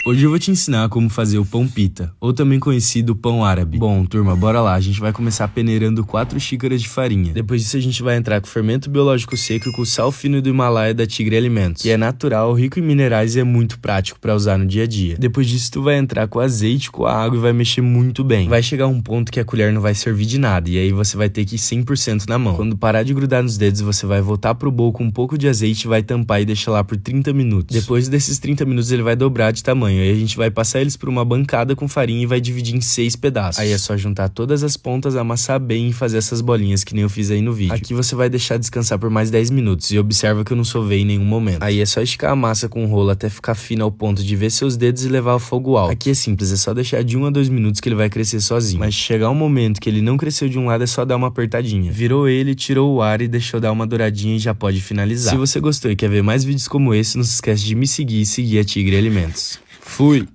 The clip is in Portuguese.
Hoje eu vou te ensinar como fazer o pão pita, ou também conhecido pão árabe. Bom, turma, bora lá. A gente vai começar peneirando 4 xícaras de farinha. Depois disso a gente vai entrar com fermento biológico seco e com sal fino do Himalaia da Tigre Alimentos, que é natural, rico em minerais e é muito prático para usar no dia a dia. Depois disso tu vai entrar com azeite, com a água e vai mexer muito bem. Vai chegar um ponto que a colher não vai servir de nada, e aí você vai ter que ir 100% na mão. Quando parar de grudar nos dedos, você vai voltar pro bowl com um pouco de azeite, vai tampar e deixar lá por 30 minutos. Depois desses 30 minutos ele vai dobrar de tamanho. Aí a gente vai passar eles por uma bancada com farinha e vai dividir em 6 pedaços. Aí é só juntar todas as pontas, amassar bem e fazer essas bolinhas que nem eu fiz aí no vídeo. Aqui você vai deixar descansar por mais 10 minutos e observa que eu não sovei em nenhum momento. Aí é só esticar a massa com o rolo até ficar fina ao ponto de ver seus dedos e levar ao fogo alto. Aqui é simples, é só deixar de 1 a 2 minutos que ele vai crescer sozinho. Mas chegar um momento que ele não cresceu de um lado é só dar uma apertadinha. Virou ele, tirou o ar e deixou dar uma douradinha e já pode finalizar. Se você gostou e quer ver mais vídeos como esse, não se esquece de me seguir e seguir a Tigre Alimentos. Fui!